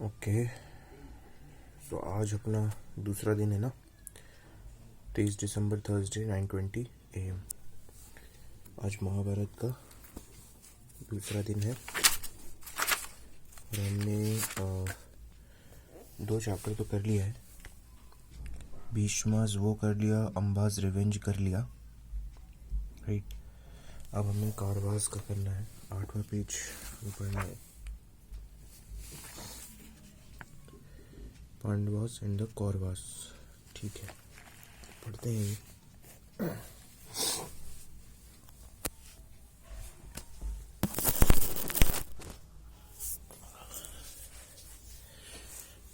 Okay. तो आज अपना दूसरा दिन है ना, 23 दिसंबर, थर्सडे, 9:20 AM। आज महाभारत का दूसरा दिन है और हमने 2 चैप्टर तो कर लिया है। भीष्मास वो कर लिया, अंबास रिवेंज कर लिया, राइट। अब हमें कारवास का करना है, 8वां पेज पढ़ना है। Pandavas and the Kauravas. ठीक है, पढ़ते हैं।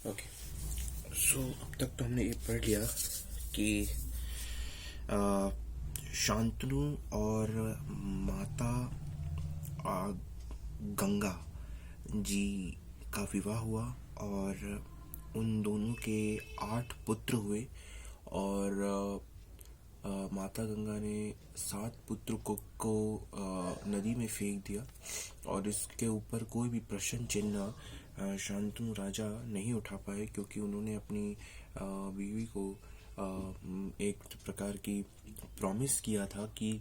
ओके, सो अब तक तो हमने ये पढ़ लिया कि शांतनु और माता गंगा जी का विवाह हुआ और उन दोनों के 8 पुत्र हुए और माता गंगा ने 7 पुत्र को नदी में फेंक दिया और इसके ऊपर कोई भी प्रश्न चिन्ह शांतनु राजा नहीं उठा पाए, क्योंकि उन्होंने अपनी बीवी को एक प्रकार की प्रॉमिस किया था कि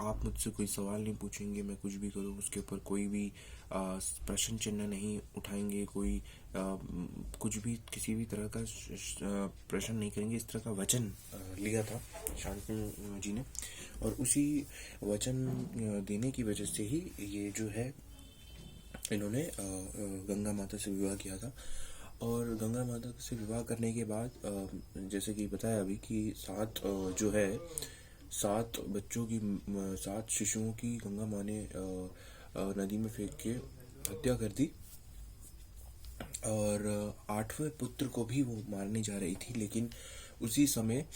आप मुझसे कोई सवाल नहीं पूछेंगे, मैं कुछ भी करूँ उसके ऊपर कोई भी प्रश्न चिन्ह नहीं उठाएंगे, कोई कुछ भी किसी भी तरह का प्रश्न नहीं करेंगे, इस तरह का वचन लिया था शांतनु जी ने। और उसी वचन देने की वजह से ही ये जो है इन्होंने गंगा माता से विवाह किया था। और गंगा माता से विवाह करने के बाद जैसे कि बताया अभी कि 7 बच्चों की 7 शिशुओं की गंगा माँ ने नदी में फेंक के हत्या कर दी और 8वें पुत्र को भी वो मारने जा रही थी, लेकिन उसी समय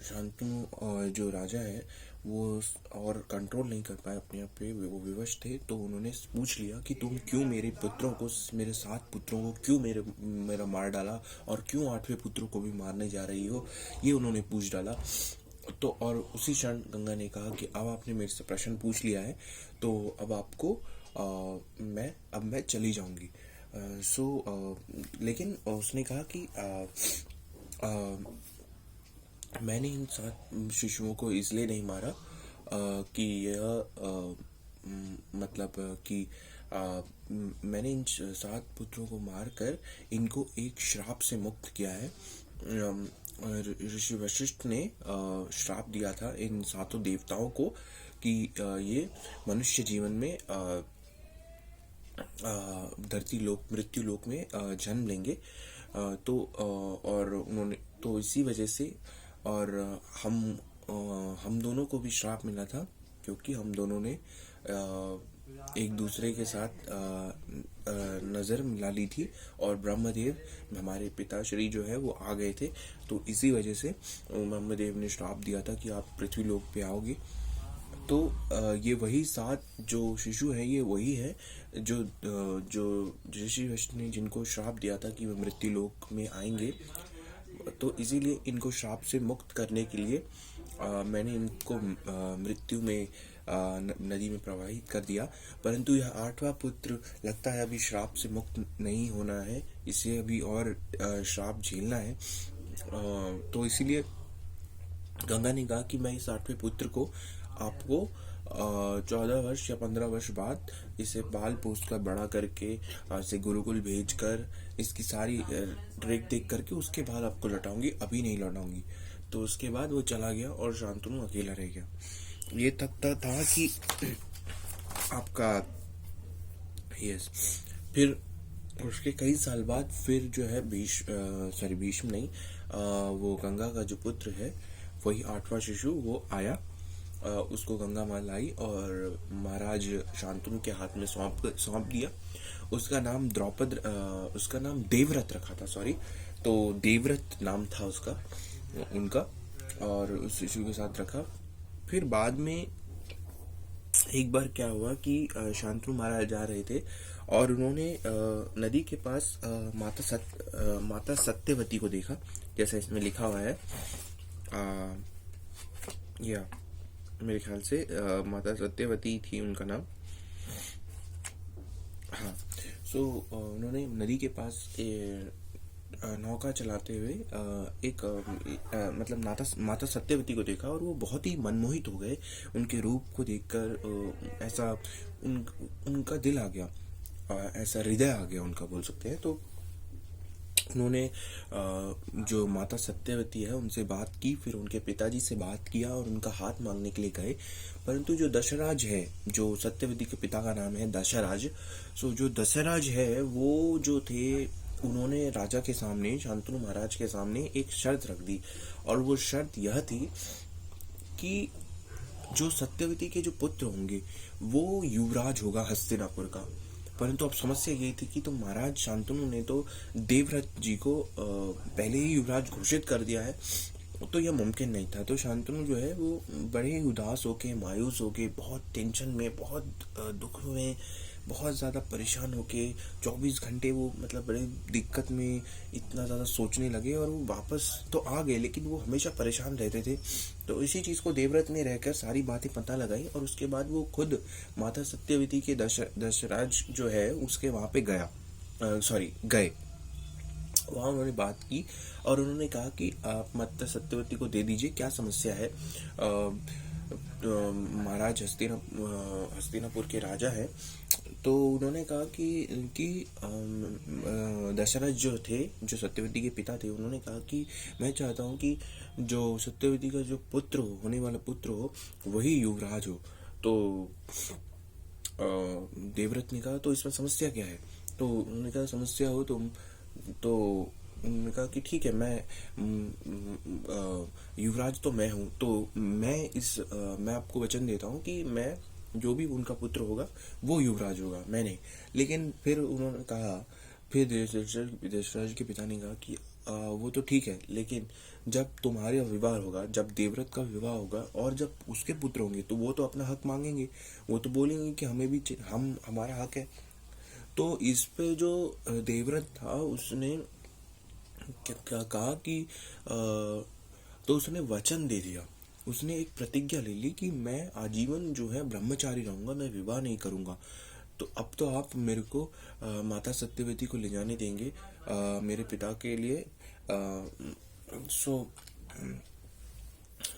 शांतनु जो राजा है वो और कंट्रोल नहीं कर पाए अपने आप पे, वो विवश थे। तो उन्होंने पूछ लिया कि तुम क्यों मेरे पुत्रों को, मेरे 7 पुत्रों को क्यों मेरा मार डाला और क्यों 8वें पुत्र को भी मारने जा रही हो, ये उन्होंने पूछ डाला। तो और उसी क्षण गंगा ने कहा कि अब आपने मेरे से प्रश्न पूछ लिया है तो अब आपको मैं चली जाऊंगी। लेकिन उसने कहा कि मैंने इन 7 शिशुओं को इसलिए नहीं मारा कि यह मतलब कि मैंने इन 7 पुत्रों को मारकर इनको एक श्राप से मुक्त किया है। ऋषि वशिष्ठ ने श्राप दिया था इन 7 देवताओं को कि ये मनुष्य जीवन में धरती लोक, मृत्यु लोक में जन्म लेंगे। तो और उन्होंने तो इसी वजह से और हम दोनों को भी श्राप मिला था, क्योंकि हम दोनों ने एक दूसरे के साथ नज़र मिला ली थी और ब्रह्मदेव हमारे पिताश्री जो है वो आ गए थे। तो इसी वजह से ब्रह्मदेव ने श्राप दिया था कि आप पृथ्वी लोक पे आओगे। तो ये वही 7 जो शिशु हैं, ये वही है जो ऋषि वशिष्ठ ने जिनको श्राप दिया था कि वे मृत्यु लोक में आएंगे। तो इसीलिए इनको श्राप से मुक्त करने के लिए मैंने इनको मृत्यु में नदी में प्रवाहित कर दिया। परंतु यह 8वां पुत्र लगता है अभी श्राप से मुक्त नहीं होना है, इसे अभी और श्राप झेलना है। तो इसीलिए गंगा ने कहा कि मैं इस 8वें पुत्र को आपको 14 वर्ष या 15 वर्ष बाद इसे पाल पोस कर बड़ा करके इसे गुरुकुल भेज कर इसकी सारी ट्रिक देख करके उसके बाद आपको लौटाऊंगी, अभी नहीं लौटाऊंगी। तो उसके बाद वो चला गया और शांतनु अकेला रह गया। ये तक था कि आपका यस। फिर उसके कई साल बाद फिर जो है भीष्म नहीं, वो गंगा का जो पुत्र है वही 8वां शिशु वो आया। उसको गंगा माँ लाई और महाराज शांतनु के हाथ में सौंप दिया। उसका नाम देवव्रत रखा था, सॉरी। तो देवव्रत नाम था उनका और उस शिशु के साथ रखा। फिर बाद में एक बार क्या हुआ कि शांतनु महाराज जा रहे थे और उन्होंने नदी के पास माता सत्यवती को देखा, जैसा इसमें लिखा हुआ है। या मेरे ख्याल से माता सत्यवती थी उनका नाम। हाँ, उन्होंने नदी के पास नौका चलाते हुए मतलब माता सत्यवती को देखा, और वो बहुत ही मनमोहित हो गए उनके रूप को देखकर। ऐसा उनका दिल आ गया, ऐसा हृदय आ गया उनका, बोल सकते हैं। तो उन्होंने जो माता सत्यवती है उनसे बात की, फिर उनके पिताजी से बात किया और उनका हाथ मांगने के लिए गए। परंतु जो दशराज है, जो सत्यवती के पिता का नाम है दशराज, जो दशराज है वो जो थे, उन्होंने राजा के सामने, शांतनु महाराज के सामने एक शर्त रख दी, और वो शर्त यह थी कि जो सत्यवती के जो पुत्र होंगे वो युवराज होगा हस्तिनापुर का। परंतु अब समस्या ये थी कि तो महाराज शांतनु ने तो देवव्रत जी को पहले ही युवराज घोषित कर दिया है, तो यह मुमकिन नहीं था। तो शांतनु जो है वो बड़े ही उदास होके, मायूस होके, बहुत टेंशन में, बहुत दुख में, बहुत ज़्यादा परेशान होके 24 घंटे वो मतलब बड़े दिक्कत में इतना ज़्यादा सोचने लगे, और वो वापस तो आ गए लेकिन वो हमेशा परेशान रहते थे। तो इसी चीज़ को देवव्रत ने रहकर सारी बातें पता लगाई, और उसके बाद वो खुद माता सत्यवती के दशराज जो है उसके वहाँ पे गए। वहाँ उन्होंने बात की और उन्होंने कहा कि आप माता सत्यवती को दे दीजिए, क्या समस्या है। महाराज हस्तिनापुर के राजा है। तो उन्होंने कहा कि दशरथ जो थे, जो सत्यवती के पिता थे, उन्होंने कहा कि मैं चाहता हूँ कि जो सत्यवती का जो पुत्र हो, होने वाला पुत्र हो, वही युवराज हो। तो देवव्रत ने कहा तो इसमें समस्या क्या है। तो उन्होंने कहा समस्या हो तो उन्होंने कहा कि ठीक है, मैं युवराज तो मैं हूँ, तो मैं आपको वचन देता हूँ कि मैं जो भी उनका पुत्र होगा वो युवराज होगा, मैं नहीं। लेकिन फिर उन्होंने कहा, फिर दशरथ के पिता ने कहा कि वो तो ठीक है, लेकिन जब तुम्हारा विवाह होगा, जब देवव्रत का विवाह होगा और जब उसके पुत्र होंगे, तो वो तो अपना हक मांगेंगे, वो तो बोलेंगे कि हमें भी हमारा हक है। तो इस पे जो देवव्रत था उसने क्या कहा कि तो उसने वचन दे दिया, उसने एक प्रतिज्ञा ले ली कि मैं आजीवन जो है ब्रह्मचारी रहूंगा, मैं विवाह नहीं करूंगा। तो अब तो आप मेरे को माता सत्यवती को ले जाने देंगे मेरे पिता के लिए।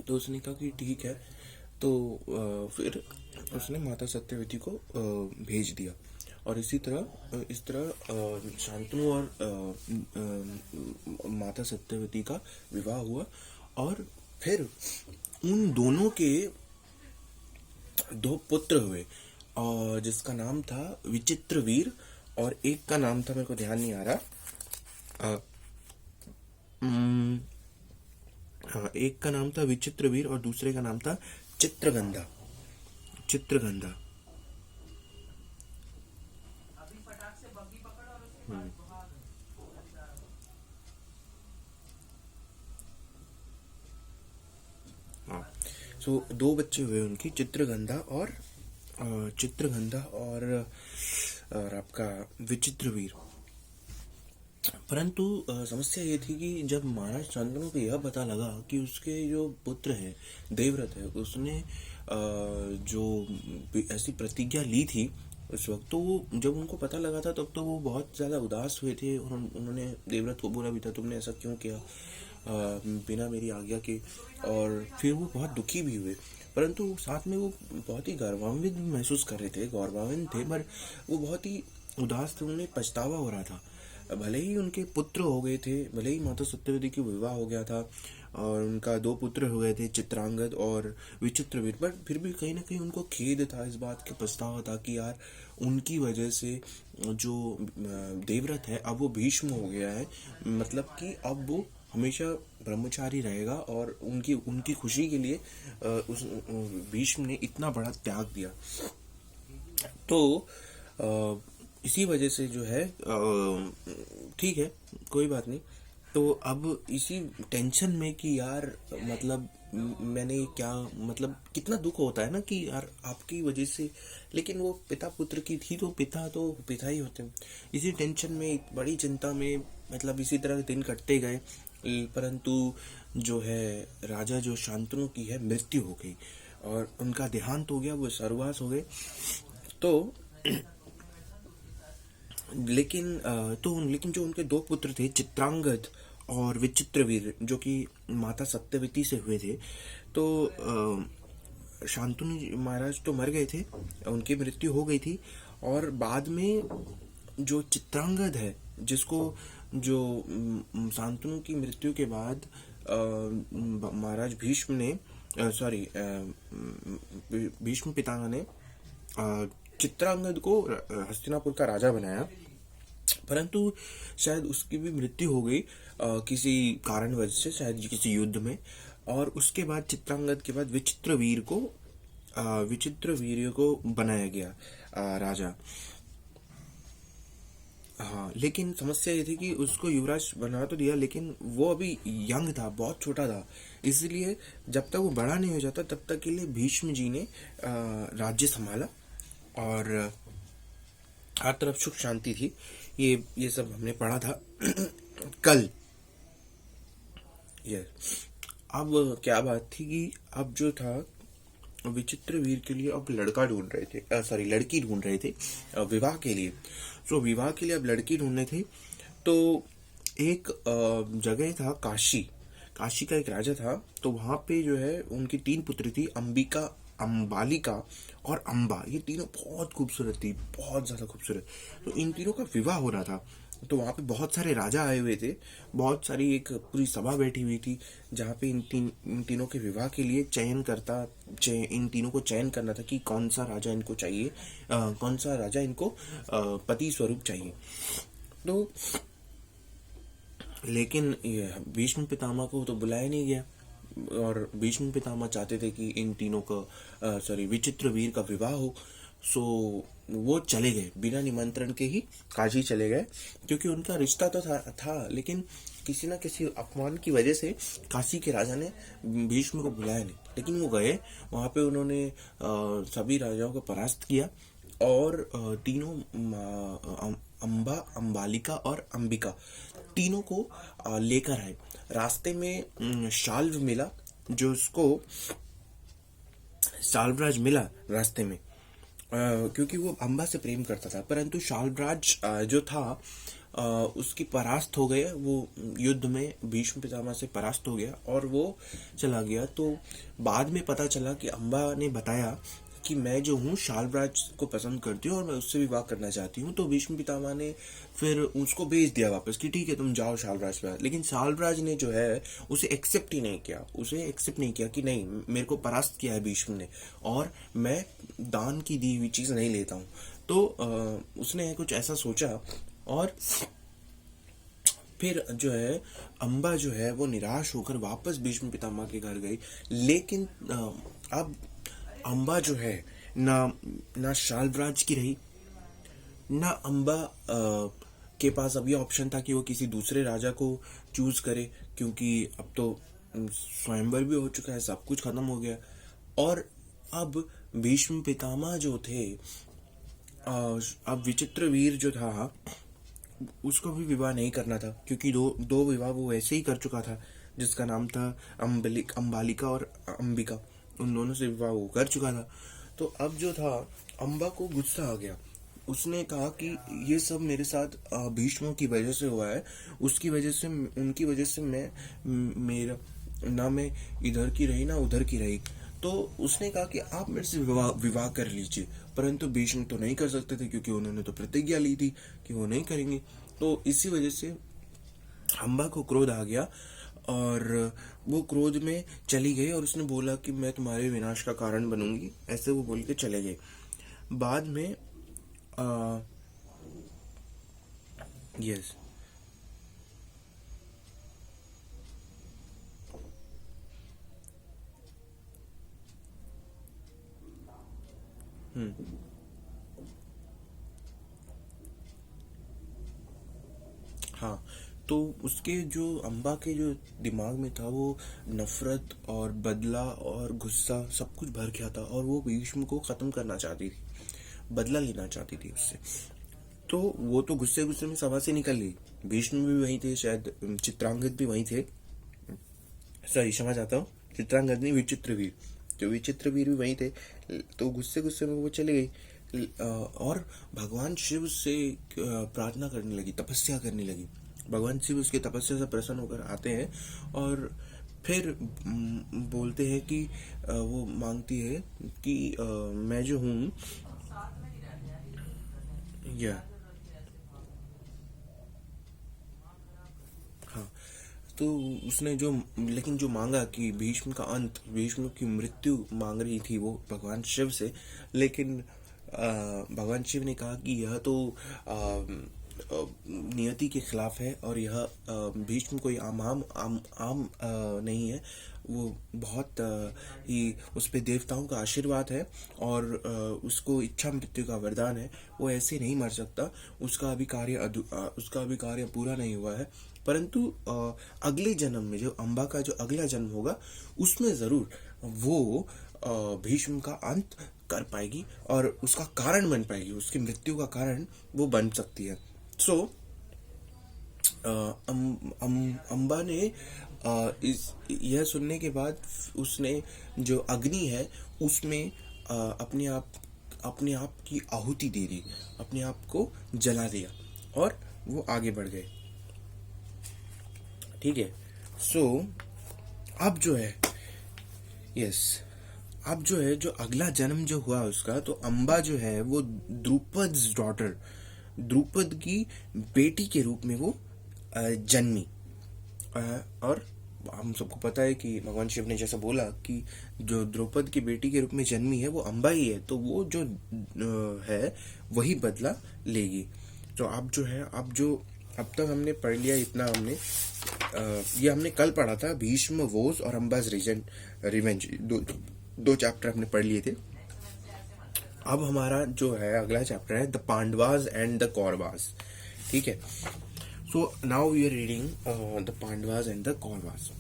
तो उसने कहा कि ठीक है। तो फिर उसने माता सत्यवती को भेज दिया, और इस तरह शांतनु और माता सत्यवती का विवाह हुआ। और फिर उन दोनों के 2 पुत्र हुए, और जिसका नाम था विचित्रवीर, और एक का नाम था, मेरे को ध्यान नहीं आ रहा, एक का नाम था विचित्रवीर और दूसरे का नाम था चित्रगंधा। हाँ, 2 बच्चे हुए उनकी, चित्रगंधा और आपका विचित्रवीर। परंतु समस्या ये थी कि जब महाराज शांतनु को यह पता लगा कि उसके जो पुत्र है देवव्रत है, उसने जो ऐसी प्रतिज्ञा ली थी उस वक्त, तो वो जब उनको पता लगा था तब तो वो बहुत ज़्यादा उदास हुए थे, और उन्होंने देवव्रत को बोला भी था, तुमने ऐसा क्यों किया बिना मेरी आज्ञा के। और फिर वो बहुत दुखी भी हुए, परंतु साथ में वो बहुत ही गौरवान्वित भी महसूस कर रहे थे, गौरवान्वित थे, पर वो बहुत ही उदास थे, उन्हें पछतावा हो रहा था। भले ही उनके पुत्र हो गए थे, भले ही माता सत्यवती की विवाह हो गया था और उनका 2 पुत्र हो गए थे, चित्रांगद और विचित्रवीर, पर फिर भी कहीं ना कहीं उनको खेद था, इस बात का पछतावा था कि यार उनकी वजह से जो देवव्रत है अब वो भीष्म हो गया है, मतलब कि अब वो हमेशा ब्रह्मचारी रहेगा, और उनकी खुशी के लिए उस भीष्म ने इतना बड़ा त्याग दिया। तो इसी वजह से जो है ठीक है, कोई बात नहीं। तो अब इसी टेंशन में कि यार मतलब मैंने क्या, मतलब कितना दुख होता है ना कि यार आपकी वजह से, लेकिन वो पिता पुत्र की थी तो पिता ही होते हैं। इसी टेंशन में, बड़ी चिंता में, मतलब इसी तरह दिन कटते गए, परंतु जो है राजा जो शांतनु की है मृत्यु हो गई और उनका देहांत हो गया, वो स्वर्गवास हो गए। तो लेकिन जो उनके दो पुत्र थे, चित्रांगद और विचित्रवीर, जो कि माता सत्यवती से हुए थे, तो शांतनु महाराज तो मर गए थे, उनकी मृत्यु हो गई थी। और बाद में जो चित्रांगद है, जिसको जो शांतनु की मृत्यु के बाद महाराज भीष्म ने सॉरी भीष्म पितामह ने चित्रांगद को हस्तिनापुर का राजा बनाया, परंतु शायद उसकी भी मृत्यु हो गई किसी कारणवश से, शायद किसी युद्ध में। और उसके बाद चित्रांगद के बाद विचित्रवीर्य को बनाया गया राजा। हाँ, लेकिन समस्या ये थी कि उसको युवराज बना तो दिया, लेकिन वो अभी यंग था, बहुत छोटा था, इसलिए जब तक वो बड़ा नहीं हो जाता तब तक के लिए भीष्म जी ने राज्य संभाला और हर तरफ सुख शांति थी। ये सब हमने पढ़ा था कल। ये अब क्या बात थी कि अब जो था, विचित्र वीर के लिए अब लड़का ढूंढ रहे थे, सॉरी लड़की ढूंढ रहे थे विवाह के लिए। तो विवाह के लिए अब लड़की ढूंढने थे। तो एक जगह था काशी का एक राजा था, तो वहां पे जो है उनकी 3 पुत्री थी, अंबिका, अंबालिका और अंबा। ये तीनों बहुत खूबसूरत थी, बहुत ज्यादा खूबसूरत। तो इन तीनों का विवाह हो रहा था। तो वहां पे बहुत सारे राजा आए हुए थे, बहुत सारी एक पूरी सभा बैठी हुई थी, जहाँ पे इन तीनों के विवाह के लिए इन तीनों को चयन करना था कि कौन सा राजा इनको चाहिए, कौन सा राजा इनको पति स्वरूप चाहिए। तो लेकिन भीष्म पितामह को तो बुलाया नहीं गया, और भीष्म पितामह चाहते थे कि इन तीनों का विचित्रवीर का विवाह हो। सो वो चले गए, बिना निमंत्रण के ही काशी चले गए, क्योंकि उनका रिश्ता तो था, लेकिन किसी न किसी अपमान की वजह से काशी के राजा ने भीष्म को बुलाया नहीं। लेकिन वो गए, वहां पे उन्होंने सभी राजाओं को परास्त किया, और तीनों अंबा, अंबालिका और अंबिका तीनों को लेकर आए। रास्ते में शाल्व मिला, जो उसको शाल्वराज मिला रास्ते में, क्योंकि वो अंबा से प्रेम करता था, परंतु शाल्वराज जो था उसकी परास्त हो गया, वो युद्ध में भीष्म पितामह से परास्त हो गया और वो चला गया। तो बाद में पता चला कि अंबा ने बताया कि मैं जो हूँ शाल्वराज को पसंद करती हूँ और मैं उससे विवाह करना चाहती हूँ। तो भीष्म पितामह ने फिर उसको भेज दिया वापस कि ठीक है तुम जाओ शाल्वराज के पास। लेकिन शाल्वराज ने जो है उसे एक्सेप्ट नहीं किया कि नहीं, मेरे को परास्त किया है भीष्म ने और मैं दान की दी हुई चीज नहीं लेता हूँ। तो उसने कुछ ऐसा सोचा, और फिर जो है अंबा जो है वो निराश होकर वापस भीष्म पितामह के घर गई। लेकिन अब अंबा जो है ना शाल्वराज की रही, ना अंबा के पास अब ये ऑप्शन था कि वो किसी दूसरे राजा को चूज करे, क्योंकि अब तो स्वयंवर भी हो चुका है, सब कुछ खत्म हो गया। और अब भीष्म पितामह जो थे, अब विचित्रवीर जो था उसको भी विवाह नहीं करना था, क्योंकि दो विवाह वो ऐसे ही कर चुका था, जिसका नाम था अंबालिका और अंबिका। उन दोनों से विवाह वो कर चुका था। तो अब जो था, अंबा को गुस्सा आ गया। उसने कहा कि ये सब मेरे साथ भीष्म की वजह से हुआ है, उनकी वजह से मेरा ना मैं इधर की रही ना उधर की रही। तो उसने कहा कि आप मेरे से विवाह कर लीजिए, परंतु भीष्म तो नहीं कर सकते थे, क्योंकि उन्होंने तो प्रतिज्ञा ली थी कि वो नहीं करेंगे। तो इसी वजह से अंबा को क्रोध आ गया, और वो क्रोध में चली गई और उसने बोला कि मैं तुम्हारे विनाश का कारण बनूंगी, ऐसे वो बोल के चले गए। बाद में यस हाँ, तो उसके जो अंबा के जो दिमाग में था, वो नफरत और बदला और गुस्सा सब कुछ भर गया था, और वो भीष्म को खत्म करना चाहती थी, बदला लेना चाहती थी उससे। तो वो तो गुस्से गुस्से में सभा से निकल गई। भीष्म भी वहीं थे, शायद चित्रांगद भी वहीं थे, सॉरी क्षमा चाहता हूँ, चित्रांगद नहीं, विचित्रवीर, जो विचित्रवीर भी वहीं थे। तो गुस्से गुस्से में वो चले गई। और भगवान शिव से प्रार्थना करने लगी, तपस्या करने लगी। भगवान शिव उसके तपस्या से प्रसन्न होकर आते हैं और फिर बोलते हैं कि वो मांगती है कि मैं जो हूँ, या हाँ, तो उसने जो, लेकिन जो मांगा कि भीष्म का अंत, भीष्म की मृत्यु मांग रही थी वो भगवान शिव से। लेकिन भगवान शिव ने कहा कि यह तो नियति के खिलाफ है और यह भीष्म कोई आम नहीं है। वो बहुत ही उस पे देवताओं का आशीर्वाद है और उसको इच्छा मृत्यु का वरदान है। वो ऐसे नहीं मर सकता, उसका अभी कार्य पूरा नहीं हुआ है। परंतु अगले जन्म में, जो अम्बा का जो अगला जन्म होगा, उसमें जरूर वो भीष्म का अंत कर पाएगी और उसका कारण बन पाएगी, उसकी मृत्यु का कारण वो बन सकती है। सो अम्बा ने यह सुनने के बाद उसने जो अग्नि है उसमें अपने आप की आहुति दे दी, अपने आप को जला दिया और वो आगे बढ़ गए। ठीक है। सो अब जो है, यस, अब जो है, जो अगला जन्म जो हुआ उसका, तो अम्बा जो है वो द्रुपद's डॉटर, द्रुपद की बेटी के रूप में वो जन्मी। और हम सबको पता है कि भगवान शिव ने जैसा बोला कि जो द्रौपद की बेटी के रूप में जन्मी है वो अम्बा ही है, तो वो जो है वही बदला लेगी। तो अब जो है, अब तक हमने पढ़ लिया इतना। ये हमने कल पढ़ा था, भीष्म वोज और अम्बाज रिवेंज, दो चैप्टर हमने पढ़ लिए थे। अब हमारा जो है अगला चैप्टर है the Pandavas and the Kauravas. ठीक है। So now we are reading the Pandavas and the Kauravas.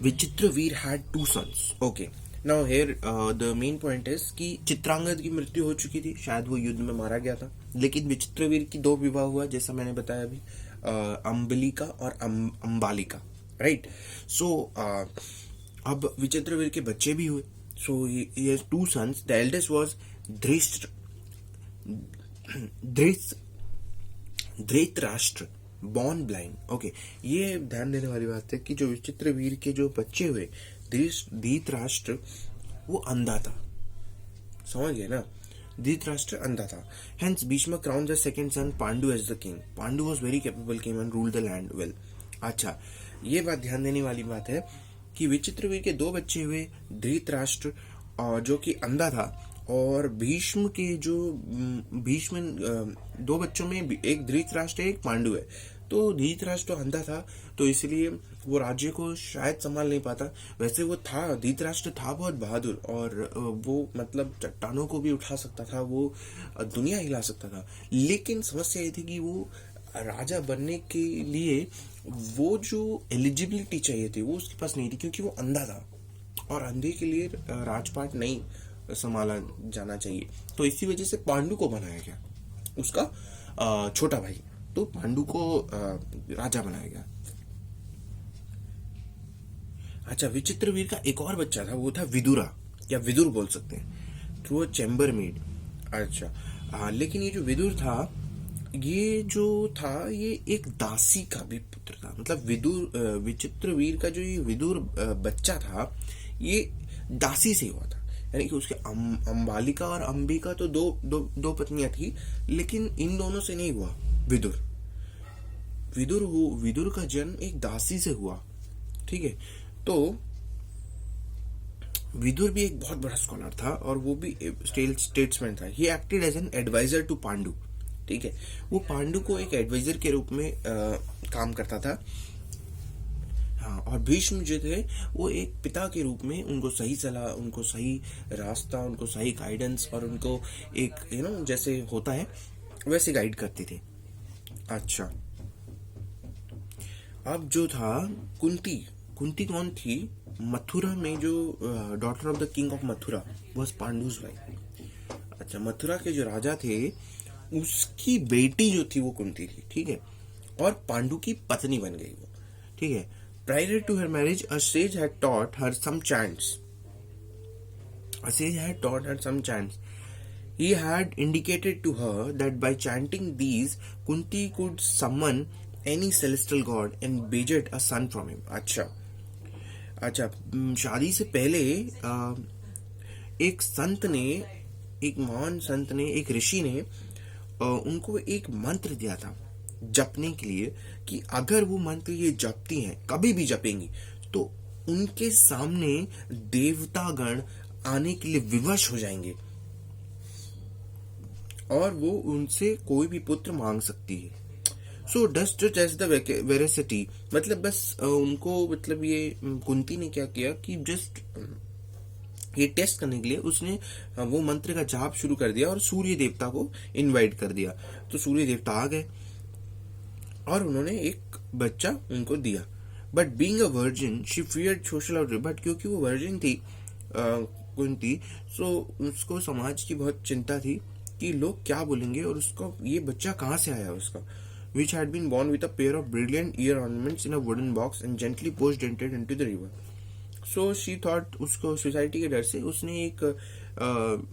Vichitravir had 2 sons. Okay, now here the main point is कि चित्रांगद की मृत्यु हो चुकी थी, शायद वो युद्ध में मारा गया था। लेकिन विचित्रवीर की 2 विवाह हुआ, जैसा मैंने बताया अभी, अम्बलिका और अम्बालिका, राइट। सो अब विचित्रवीर के बच्चे भी हुए। सो he has 2 sons. The eldest was Dhritarashtra, born blind. Okay, ये ध्यान देने वाली बात है कि जो विचित्रवीर के जो बच्चे हुए, धृतराष्ट्र, वो अंधा था। समझ गए ना, धृतराष्ट्र अंधा था। Hence Bhishma crowned the second son Pandu as the king. Pandu was very capable king and ruled the land well. अच्छा, ये बात ध्यान देने वाली बात है कि विचित्रवीर के 2 बच्चे हुए, धृतराष्ट्र जो कि अंधा था, और भीष्म के जो 2 बच्चों में एक धृतराष्ट्र है, एक पांडु है। तो धृतराष्ट्र अंधा था, तो इसलिए वो राज्य को शायद संभाल नहीं पाता। वैसे वो था, धृतराष्ट्र था बहुत बहादुर, और वो मतलब चट्टानों को भी उठा सकता था, वो दुनिया हिला सकता था। लेकिन समस्या ये थी कि वो राजा बनने के लिए वो जो एलिजिबिलिटी चाहिए थी वो उसके पास नहीं थी, क्योंकि वो अंधा था और अंधे के लिए राजपाट नहीं संभाला जाना चाहिए। तो इसी वजह से पांडु को बनाया गया, उसका छोटा भाई, तो पांडु को राजा बनाया गया। अच्छा, विचित्रवीर का एक और बच्चा था, वो था विदुरा, या विदुर बोल सकते हैं, थ्रू अ चैम्बर मेड। अच्छा, लेकिन ये जो विदुर था, ये एक दासी का भी पुत्र था। मतलब विचित्रवीर का जो ये विदुर बच्चा था, ये दासी से हुआ था। यानी कि उसके अम्बालिका और अंबिका तो दो पत्नियां थी, लेकिन इन दोनों से नहीं हुआ विदुर का जन्म एक दासी से हुआ। ठीक है। तो विदुर भी एक बहुत बड़ा स्कॉलर था और वो भी स्टेट्समैन था। He acted as an adviser to Pandu. ठीक है, वो पांडु को एक एडवाइजर के रूप में काम करता था। हाँ, और भीष्म जो थे वो एक पिता के रूप में उनको सही सलाह, उनको सही रास्ता, उनको सही गाइडेंस, और उनको एक जैसे होता है वैसे गाइड करते थे। अच्छा, अब जो था कुंती कौन थी? मथुरा में जो daughter of the king of Mathura was Pandu's wife. अच्छा, मथुरा के जो राजा थे उसकी बेटी जो थी वो कुंती थी। ठीक है, और पांडु की पत्नी बन गई वो। ठीक है। Prior to her marriage a sage had taught her some chants. He had indicated to her that by chanting these, Kunti could summon any celestial god and beget a son from him. अच्छा अच्छा, शादी से पहले एक संत ने, एक महान संत ने, एक ऋषि ने उनको एक मंत्र दिया था जपने के लिए, कि अगर वो मंत्र ये जपती हैं, कभी भी जपेंगी, तो उनके सामने देवतागण आने के लिए विवश हो जाएंगे और वो उनसे कोई भी पुत्र मांग सकती है. सो डस्ट टू टेस्ट द वेरेसिटी, मतलब बस उनको, मतलब ये कुंती ने क्या किया कि जस्ट ये टेस्ट करने के लिए उसने वो मंत्र का जाप शुरू कर दिया और सूर्य देवता को इनवाइट कर दिया. तो सूर्य देवता आ गए और उन्होंने एक बच्चा उनको दिया. But being a virgin she feared social outreach. But क्योंकि वो वर्जिन थी कुंती, सो उसको समाज की बहुत चिंता थी कि लोग क्या बोलेंगे और उसको ये बच्चा कहाँ से आया उसका, which had been born with a pair of brilliant ear ornaments in a wooden box and gently pushed into the river. So she thought, उसको सोसाइटी के डर से उसने एक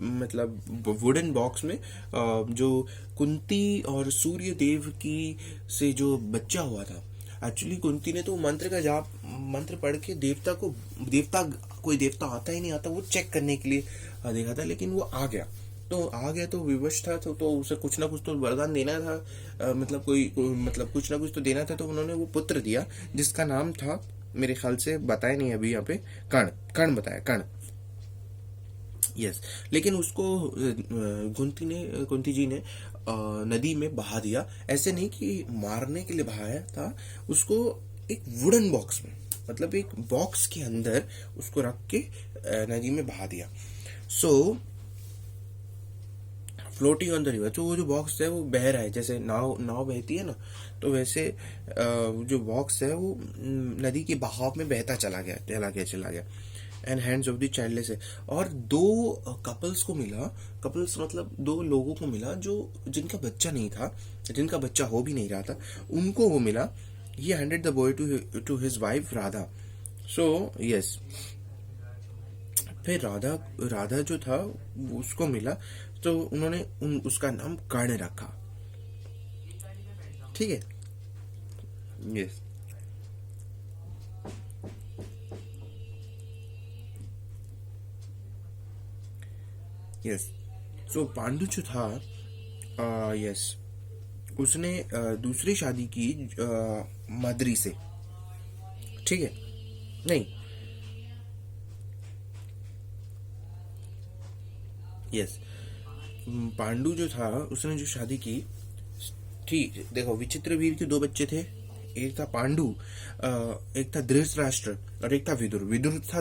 मतलब वुडन बॉक्स में जो कुंती और सूर्य देव की से जो बच्चा हुआ था, एक्चुअली कुंती ने तो मंत्र का जाप, मंत्र पढ़ के कोई देवता आता ही नहीं आता, वो चेक करने के लिए देखा था, लेकिन वो आ गया तो विवश था, तो उसे कुछ ना कुछ तो वरदान देना था, मतलब कुछ ना कुछ तो देना था. तो उन्होंने वो पुत्र दिया जिसका नाम था, मेरे ख्याल से बताया नहीं अभी यहाँ पे, कर्ण बताया, कर्ण. यस. लेकिन उसको कुंती जी ने नदी में बहा दिया. ऐसे नहीं कि मारने के लिए बहाया था, उसको एक वुडन बॉक्स में, मतलब एक बॉक्स के अंदर उसको रख के नदी में बहा दिया. सो फ्लोटिंग ऑन द रिवर. तो वो जो बॉक्स है वो बह रहा है, जैसे नाव बहती है ना, तो वैसे जो बॉक्स है वो नदी के बहाव में बहता चला गया. And hands of the childless है. और दो कपल्स को मिला, कपल्स मतलब दो लोगों को मिला जो जिनका बच्चा नहीं था, जिनका बच्चा हो भी नहीं रहा था, उनको वो मिला. He handed the boy to his wife Radha. So yes, फिर राधा जो था उसको मिला, तो उन्होंने उसका नाम कर्ण रखा. ठीक है. यस. यस. सो पांडु जो था, यस, उसने दूसरी शादी की मद्री से. ठीक है. नहीं. यस. पांडु जो था उसने जो शादी की, ठीक, देखो विचित्र वीर के दो बच्चे थे, एक था पांडु, एक था धृतराष्ट्र और एक था विदुर. विदुर था